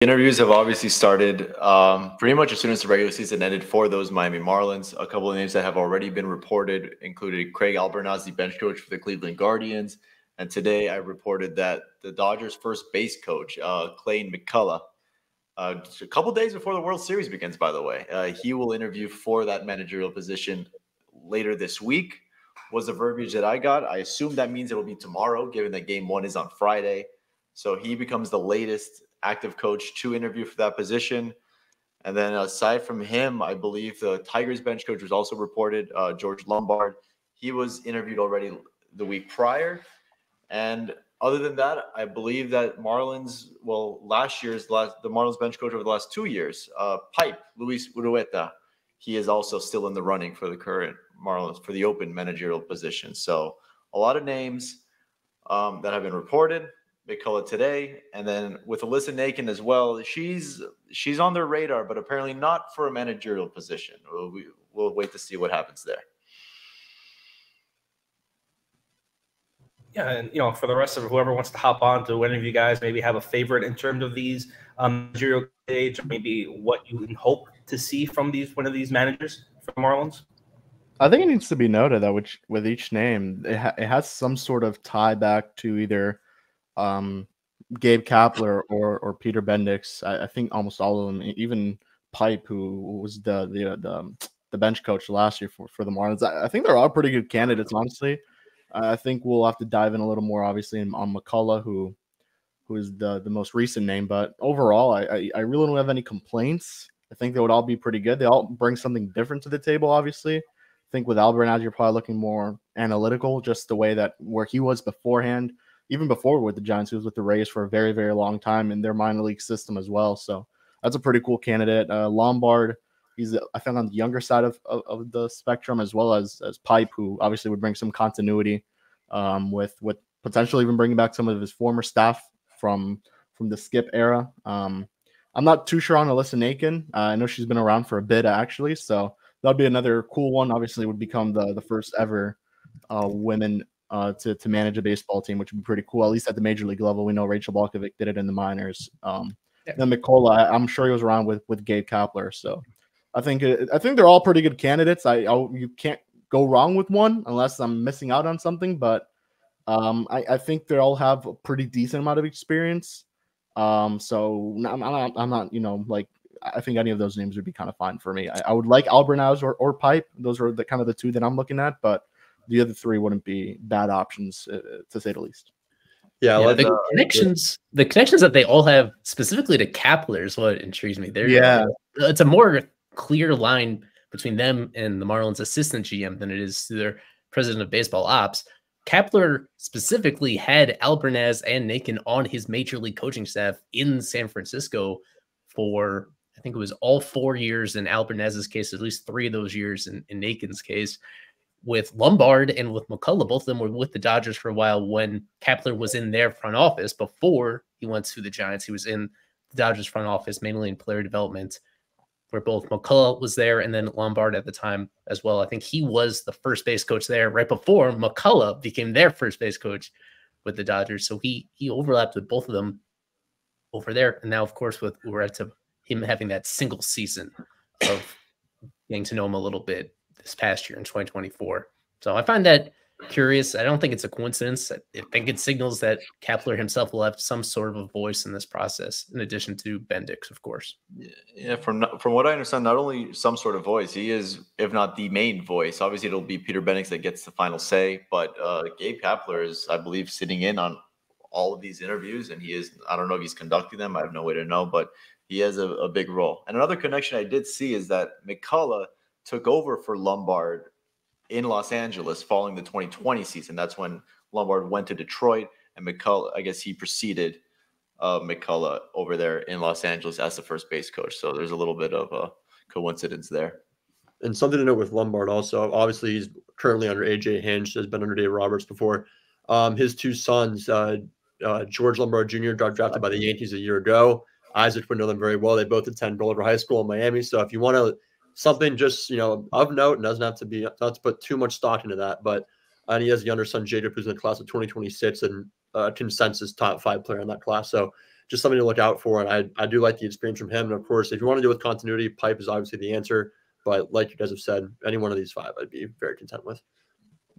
Interviews have obviously started pretty much as soon as the regular season ended for those Miami Marlins. A couple of names that have already been reported included Craig Albernaz, the bench coach for the Cleveland Guardians. And today I reported that the Dodgers' first base coach, Clayton McCullough, just a couple days before the World Series begins, by the way, he will interview for that managerial position later this week, was the verbiage that I got. I assume that means it'll be tomorrow, given that game 1 is on Friday. So he becomes the latest active coach to interview for that position. And then aside from him, I believe the Tigers bench coach was also reported, George Lombard. He was interviewed already the week prior. And other than that, I believe that the Marlins bench coach over the last 2 years, Pipe, Luis Urueta, he is also still in the running for the current Marlins for the open managerial position. So a lot of names that have been reported. McCullough today, and then with Alyssa Nakin as well. She's on their radar, but apparently not for a managerial position. We'll wait to see what happens there. Yeah, and for the rest of whoever wants to hop on to any of you guys, maybe have a favorite in terms of these managerial stage, or maybe what you hope to see from one of these managers for Marlins. I think it needs to be noted that with each name, it has some sort of tie back to either Gabe Kapler or Peter Bendix. I think almost all of them, even Pipe, who was the bench coach last year for the Marlins. I think they're all pretty good candidates, honestly. I think we'll have to dive in a little more, obviously, on McCullough, who is the most recent name. But overall, I really don't have any complaints. I think they would all be pretty good. They all bring something different to the table, obviously. I think with Albernaz, you're probably looking more analytical, just the way that where he was beforehand. Even before with the Giants, he was with the Rays for a very, very long time in their minor league system as well. So that's a pretty cool candidate. Lombard, he's, I think, on the younger side of the spectrum, as well as Pipe, who obviously would bring some continuity with potentially even bringing back some of his former staff from the Skip era. I'm not too sure on Alyssa Nakin. I know she's been around for a bit, actually. So that'll be another cool one. Obviously, would become the first ever women to manage a baseball team, which would be pretty cool, at least at the major league level. We know Rachel Balkovec did it in the minors. Then McCullough, I'm sure he was around with Gabe Kapler. So I think they're all pretty good candidates. You can't go wrong with one unless I'm missing out on something. But I think they all have a pretty decent amount of experience. So I'm not I think any of those names would be kind of fine for me. I would like Albernaz or Pipe. Those are the two that I'm looking at, but the other three wouldn't be bad options, to say the least. Yeah, the connections that they all have specifically to Kapler is what intrigues me. It's a more clear line between them and the Marlins assistant GM than it is to their president of baseball ops. Kapler specifically had Albernaz and Nakin on his major league coaching staff in San Francisco for, I think it was all 4 years in Albernaz's case, at least 3 of those years in Nakin's case. With Lombard and with McCullough, both of them were with the Dodgers for a while when Kapler was in their front office. Before he went to the Giants, he was in the Dodgers front office, mainly in player development, where both McCullough was there and then Lombard at the time as well. I think he was the first base coach there right before McCullough became their first base coach with the Dodgers. So he overlapped with both of them over there. And now, of course, with Ureta, him having that single season of getting to know him a little bit this past year in 2024. So I find that curious. I don't think it's a coincidence. I think it signals that Kapler himself will have some sort of a voice in this process, in addition to Bendix, of course. Yeah, from what I understand, not only some sort of voice, he is, if not the main voice. Obviously, it'll be Peter Bendix that gets the final say, but Gabe Kapler is, I believe, sitting in on all of these interviews, and he is, I don't know if he's conducting them. I have no way to know, but he has a big role. And another connection I did see is that McCullough took over for Lombard in Los Angeles following the 2020 season. That's when Lombard went to Detroit, and McCullough, I guess he preceded McCullough over there in Los Angeles as the first base coach. So there's a little bit of a coincidence there. And something to note with Lombard also, obviously he's currently under AJ Hinch, has been under Dave Roberts before. His 2 sons, George Lombard Jr. got drafted by the Yankees a year ago. Isaac would know them very well. They both attend Boulder High School in Miami. So if you want to something just, of note, and doesn't have to be, not to put too much stock into that, but and he has a younger son, Jacob, who's in the class of 2026 and consensus top 5 player in that class. So just something to look out for. And I do like the experience from him. And of course, if you want to do with continuity, Pipe is obviously the answer. But like you guys have said, any one of these 5, I'd be very content with.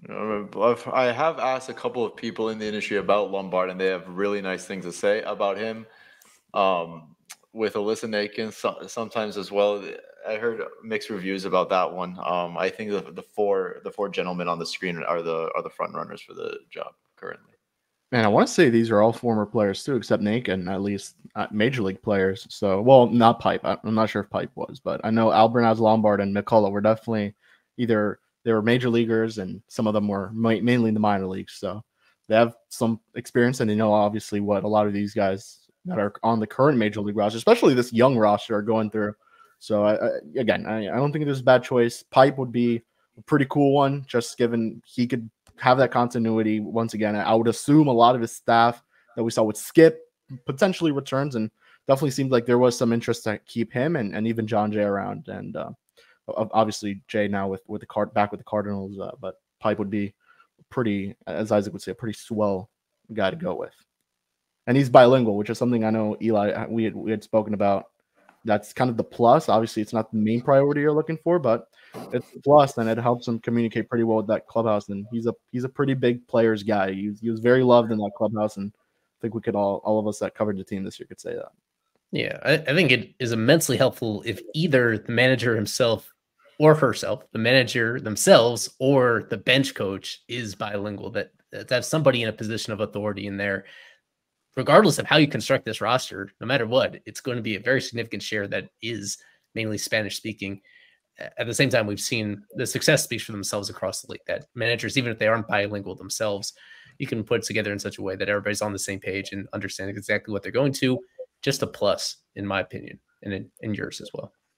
I have asked a couple of people in the industry about Lombard, and they have really nice things to say about him. With Alyssa Nakins sometimes as well. I heard mixed reviews about that one. I think the four gentlemen on the screen are the front runners for the job currently. Man, I want to say these are all former players too, except Nakin, at least major league players. So, well, not Pipe. I'm not sure if Pipe was, but I know Albernaz, Lombard, and McCullough were definitely either they were major leaguers, and some of them were mainly in the minor leagues. So they have some experience, and they know obviously what a lot of these guys that are on the current major league roster, especially this young roster, are going through. So I don't think it is a bad choice. Pipe would be a pretty cool one, just given he could have that continuity. Once again, I would assume a lot of his staff that we saw with Skip potentially returns, and definitely seemed like there was some interest to keep him and even John Jay around, and obviously Jay now with the back with the Cardinals, but Pipe would be pretty, as Isaac would say, a pretty swell guy to go with. And he's bilingual, which is something I know Eli we had spoken about. That's kind of the plus. Obviously, it's not the main priority you're looking for, but it's a plus, and it helps him communicate pretty well with that clubhouse. And he's a pretty big players guy. He was very loved in that clubhouse, and I think we could all of us that covered the team this year could say that. Yeah, I think it is immensely helpful if either the manager himself or herself, the manager themselves or the bench coach, is bilingual. That have somebody in a position of authority in there. Regardless of how you construct this roster, no matter what, it's going to be a very significant share that is mainly Spanish speaking. At the same time, we've seen the success speaks for themselves across the league, that managers, even if they aren't bilingual themselves, you can put it together in such a way that everybody's on the same page and understanding exactly what they're going to. Just a plus, in my opinion, and in yours as well.